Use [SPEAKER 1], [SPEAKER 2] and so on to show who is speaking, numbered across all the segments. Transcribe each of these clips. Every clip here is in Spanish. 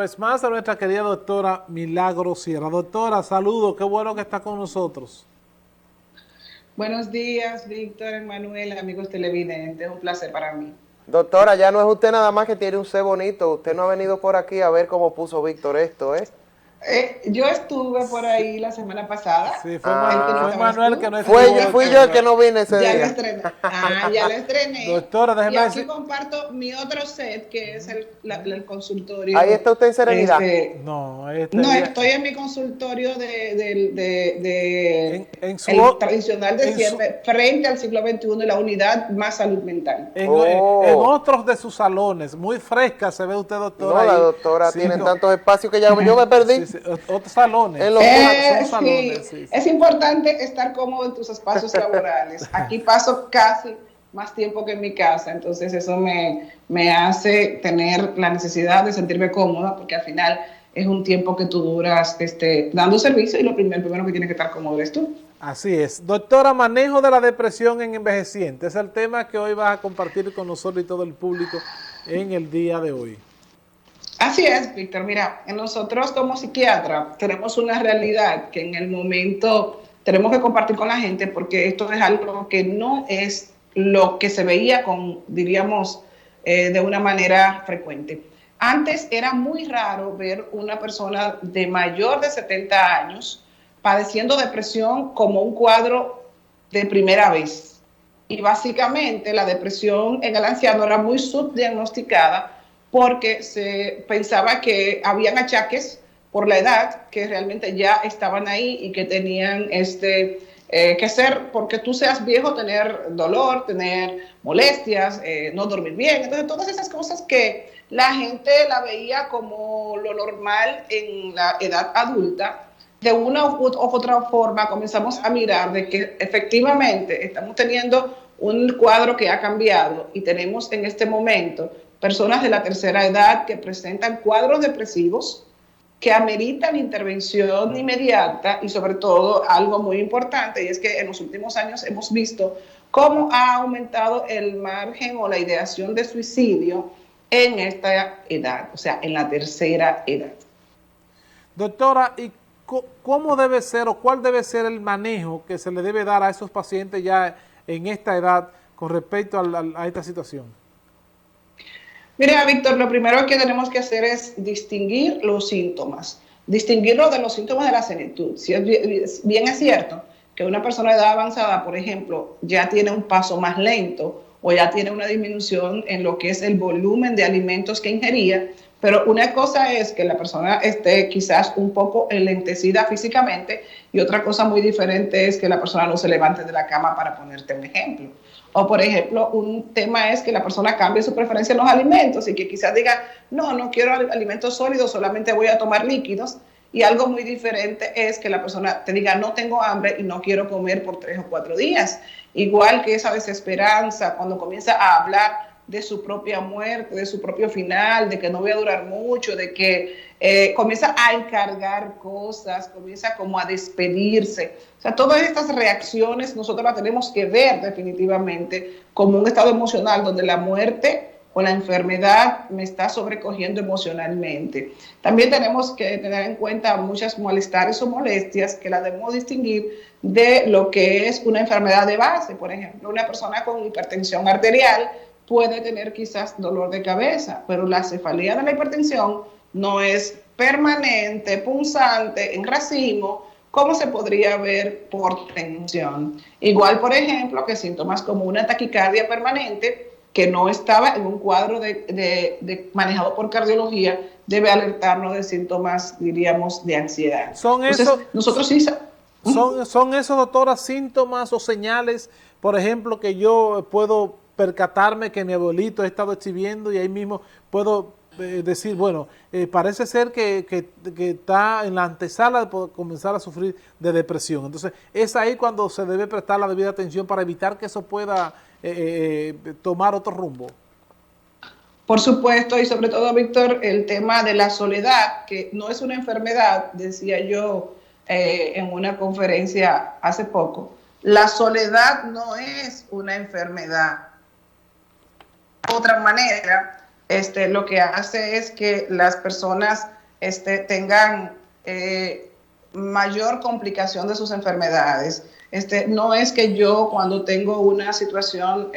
[SPEAKER 1] vez más a nuestra querida doctora Milagros Sierra. Doctora, saludos, qué bueno que está con nosotros.
[SPEAKER 2] Buenos días, Víctor, Manuel, amigos televidentes, un placer para mí.
[SPEAKER 3] Doctora, ya no es usted nada más que tiene un C bonito, usted no ha venido por aquí a ver cómo puso Víctor esto, ¿eh?
[SPEAKER 2] Yo estuve por ahí la semana pasada.
[SPEAKER 1] Sí, fue Manuel que no
[SPEAKER 3] estuvo. Fui yo el que no vine ese
[SPEAKER 2] día.
[SPEAKER 3] Ya
[SPEAKER 2] lo estrené. Ya lo estrené.
[SPEAKER 1] Doctora, déjeme
[SPEAKER 2] decir. Y aquí comparto mi otro set, que es el consultorio.
[SPEAKER 3] Ahí está usted en Serenidad.
[SPEAKER 2] No, estoy en mi consultorio el tradicional de siempre, frente al siglo XXI y la unidad más salud mental.
[SPEAKER 1] En otros de sus salones, muy fresca se ve usted, doctora.
[SPEAKER 3] No, la doctora tiene tantos espacios que ya yo me perdí.
[SPEAKER 1] Sí, otros salones.
[SPEAKER 2] Salones, es importante estar cómodo en tus espacios laborales. Aquí paso casi más tiempo que en mi casa, entonces eso me hace tener la necesidad de sentirme cómoda, porque al final es un tiempo que tú duras dando servicio y lo primero que tienes que estar cómodo eres tú.
[SPEAKER 1] Así es. Doctora, manejo de la depresión en envejecientes. Es el tema que hoy vas a compartir con nosotros y todo el público en el día de hoy.
[SPEAKER 2] Así es, Víctor. Mira, nosotros como psiquiatra tenemos una realidad que en el momento tenemos que compartir con la gente, porque esto es algo que no es lo que se veía diríamos, de una manera frecuente. Antes era muy raro ver una persona de mayor de 70 años padeciendo depresión como un cuadro de primera vez. Y básicamente la depresión en el anciano era muy subdiagnosticada, porque se pensaba que habían achaques por la edad que realmente ya estaban ahí y que tenían que ser, porque tú seas viejo, tener dolor, tener molestias, no dormir bien. Entonces, todas esas cosas que la gente la veía como lo normal en la edad adulta, de una u otra forma comenzamos a mirar de que efectivamente estamos teniendo un cuadro que ha cambiado y tenemos en este momento personas de la tercera edad que presentan cuadros depresivos que ameritan intervención inmediata y sobre todo algo muy importante, y es que en los últimos años hemos visto cómo ha aumentado el margen o la ideación de suicidio en esta edad, o sea, en la tercera edad.
[SPEAKER 1] Doctora, ¿y cómo debe ser o cuál debe ser el manejo que se le debe dar a esos pacientes ya en esta edad con respecto a esta situación?
[SPEAKER 2] Mira, Víctor, lo primero que tenemos que hacer es distinguir los síntomas, distinguirlos de los síntomas de la senectud. Si bien es cierto que una persona de edad avanzada, por ejemplo, ya tiene un paso más lento o ya tiene una disminución en lo que es el volumen de alimentos que ingería, pero una cosa es que la persona esté quizás un poco enlentecida físicamente y otra cosa muy diferente es que la persona no se levante de la cama, para ponerte un ejemplo. O, por ejemplo, un tema es que la persona cambie su preferencia en los alimentos y que quizás diga, no quiero alimentos sólidos, solamente voy a tomar líquidos. Y algo muy diferente es que la persona te diga, no tengo hambre y no quiero comer por 3 o 4 días. Igual que esa desesperanza cuando comienza a hablar de su propia muerte, de su propio final, de que no voy a durar mucho, de que comienza a encargar cosas, comienza como a despedirse. O sea, todas estas reacciones nosotros las tenemos que ver definitivamente como un estado emocional donde la muerte o la enfermedad me está sobrecogiendo emocionalmente. También tenemos que tener en cuenta muchas malestares o molestias que las debemos distinguir de lo que es una enfermedad de base. Por ejemplo, una persona con hipertensión arterial puede tener quizás dolor de cabeza, pero la cefalea de la hipertensión no es permanente, punzante, en racimo, como se podría ver por tensión. Igual, por ejemplo, que síntomas como una taquicardia permanente, que no estaba en un cuadro manejado por cardiología, debe alertarnos de síntomas, diríamos, de ansiedad. Nosotros sí...
[SPEAKER 1] ¿Son esos, doctora, síntomas o señales, por ejemplo, que yo puedo percatarme que mi abuelito ha estado exhibiendo y ahí mismo puedo decir, bueno, parece ser que está en la antesala de comenzar a sufrir de depresión? Entonces, es ahí cuando se debe prestar la debida atención para evitar que eso pueda tomar otro rumbo.
[SPEAKER 2] Por supuesto, y sobre todo, Víctor, el tema de la soledad, que no es una enfermedad, decía yo en una conferencia hace poco. La soledad no es una enfermedad. Otra manera, lo que hace es que las personas tengan mayor complicación de sus enfermedades. No es que yo cuando tengo una situación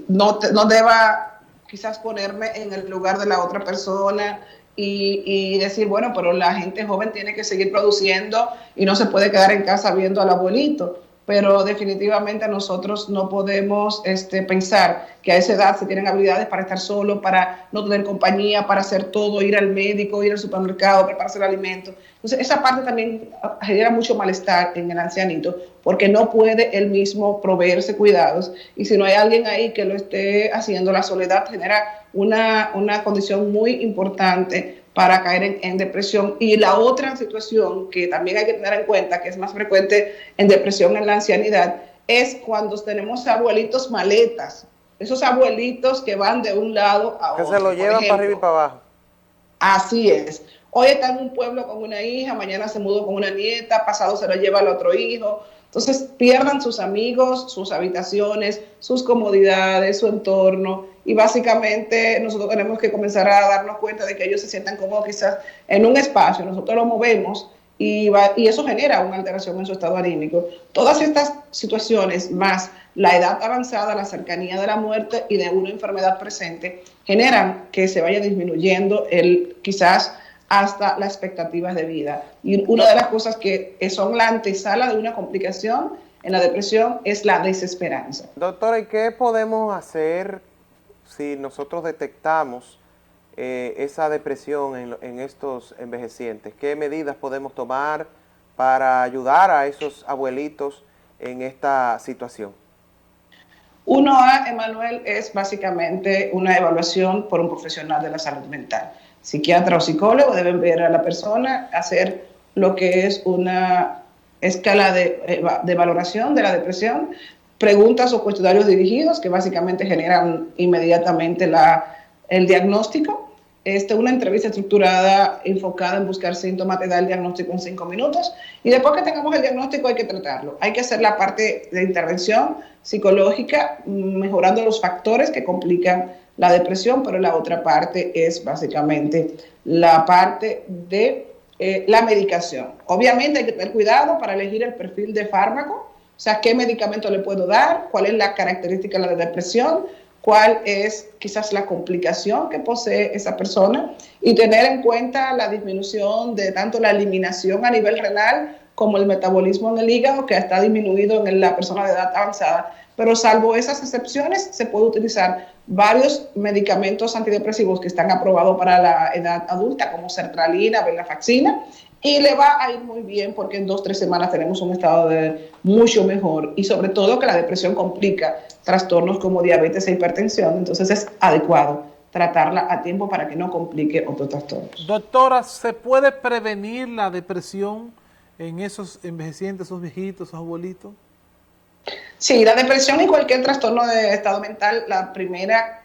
[SPEAKER 2] no deba quizás ponerme en el lugar de la otra persona y decir, bueno, pero la gente joven tiene que seguir produciendo y no se puede quedar en casa viendo al abuelito. Pero definitivamente nosotros no podemos pensar que a esa edad se tienen habilidades para estar solo, para no tener compañía, para hacer todo, ir al médico, ir al supermercado, prepararse el alimento. Entonces esa parte también genera mucho malestar en el ancianito, porque no puede él mismo proveerse cuidados, y si no hay alguien ahí que lo esté haciendo, la soledad genera una condición muy importante para caer en depresión. Y la otra situación que también hay que tener en cuenta, que es más frecuente en depresión en la ancianidad, es cuando tenemos abuelitos maletas, esos abuelitos que van de un lado a otro.
[SPEAKER 3] Que se lo llevan para arriba y para abajo.
[SPEAKER 2] Así es. Hoy está en un pueblo con una hija, mañana se mudó con una nieta, pasado se lo lleva al otro hijo. Entonces pierdan sus amigos, sus habitaciones, sus comodidades, su entorno, y básicamente nosotros tenemos que comenzar a darnos cuenta de que ellos se sientan cómodos quizás en un espacio, nosotros lo movemos y eso genera una alteración en su estado anímico. Todas estas situaciones, más la edad avanzada, la cercanía de la muerte y de una enfermedad presente, generan que se vaya disminuyendo quizás hasta las expectativas de vida. Y una de las cosas que son la antesala de una complicación en la depresión es la desesperanza.
[SPEAKER 3] Doctora, ¿y qué podemos hacer si nosotros detectamos esa depresión en estos envejecientes? ¿Qué medidas podemos tomar para ayudar a esos abuelitos en esta situación?
[SPEAKER 2] 1A, Emanuel, es básicamente una evaluación por un profesional de la salud mental. Psiquiatra o psicólogo deben ver a la persona, hacer lo que es una escala de valoración de la depresión, preguntas o cuestionarios dirigidos que básicamente generan inmediatamente el diagnóstico. Una entrevista estructurada, enfocada en buscar síntomas, te da el diagnóstico en 5 minutos, y después que tengamos el diagnóstico hay que tratarlo. Hay que hacer la parte de intervención psicológica, mejorando los factores que complican la depresión, pero la otra parte es básicamente la parte de la medicación. Obviamente hay que tener cuidado para elegir el perfil de fármaco, o sea, qué medicamento le puedo dar, cuál es la característica de la depresión, cuál es quizás la complicación que posee esa persona, y tener en cuenta la disminución de tanto la eliminación a nivel renal como el metabolismo en el hígado, que está disminuido en la persona de edad avanzada. Pero salvo esas excepciones, se puede utilizar varios medicamentos antidepresivos que están aprobados para la edad adulta, como sertralina, venlafaxina, y le va a ir muy bien porque en 2-3 semanas tenemos un estado mucho mejor, y sobre todo que la depresión complica trastornos como diabetes e hipertensión, entonces es adecuado tratarla a tiempo para que no complique otros trastornos.
[SPEAKER 1] Doctora, ¿se puede prevenir la depresión en esos envejecientes, esos viejitos, esos abuelitos?
[SPEAKER 2] Sí, la depresión y cualquier trastorno de estado mental, la primera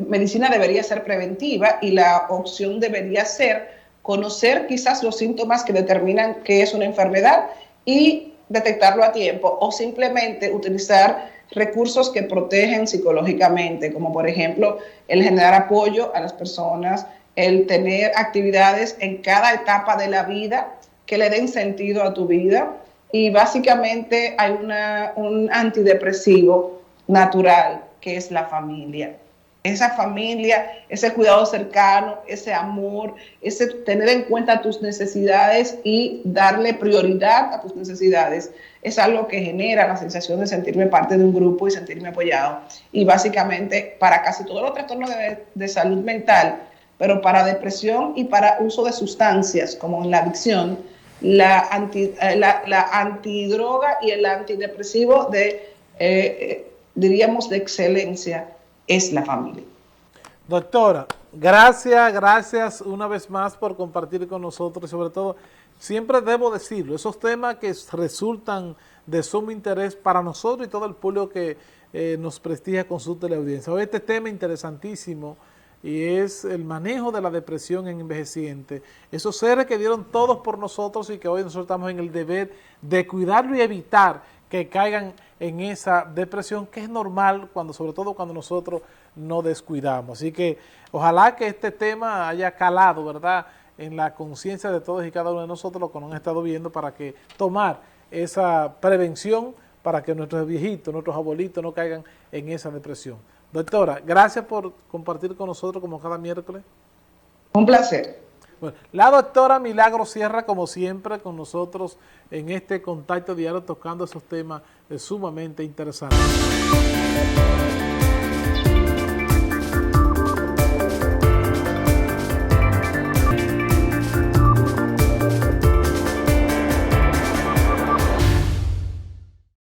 [SPEAKER 2] medicina debería ser preventiva, y la opción debería ser conocer quizás los síntomas que determinan que es una enfermedad y detectarlo a tiempo, o simplemente utilizar recursos que protegen psicológicamente, como por ejemplo el generar apoyo a las personas, el tener actividades en cada etapa de la vida que le den sentido a tu vida. Y básicamente hay un antidepresivo natural que es la familia. Esa familia, ese cuidado cercano, ese amor, ese tener en cuenta tus necesidades y darle prioridad a tus necesidades, es algo que genera la sensación de sentirme parte de un grupo y sentirme apoyado. Y básicamente para casi todos los trastornos de salud mental, pero para depresión y para uso de sustancias como en la adicción, la antidroga y el antidepresivo diríamos de excelencia es la familia.
[SPEAKER 1] Doctora, gracias una vez más por compartir con nosotros, y sobre todo, siempre debo decirlo, esos temas que resultan de sumo interés para nosotros y todo el público que nos prestigia con su teleaudiencia. Hoy este tema interesantísimo y es el manejo de la depresión en envejecientes. Esos seres que dieron todos por nosotros y que hoy nosotros estamos en el deber de cuidarlo y evitar que caigan en esa depresión, que es normal, sobre todo cuando nosotros nos descuidamos. Así que ojalá que este tema haya calado, ¿verdad?, en la conciencia de todos y cada uno de nosotros, lo que nos han estado viendo, para que tomar esa prevención para que nuestros viejitos, nuestros abuelitos no caigan en esa depresión. Doctora, gracias por compartir con nosotros como cada miércoles.
[SPEAKER 2] Un placer.
[SPEAKER 1] Bueno, la doctora Milagro Sierra, como siempre, con nosotros en este contacto diario tocando esos temas sumamente interesantes.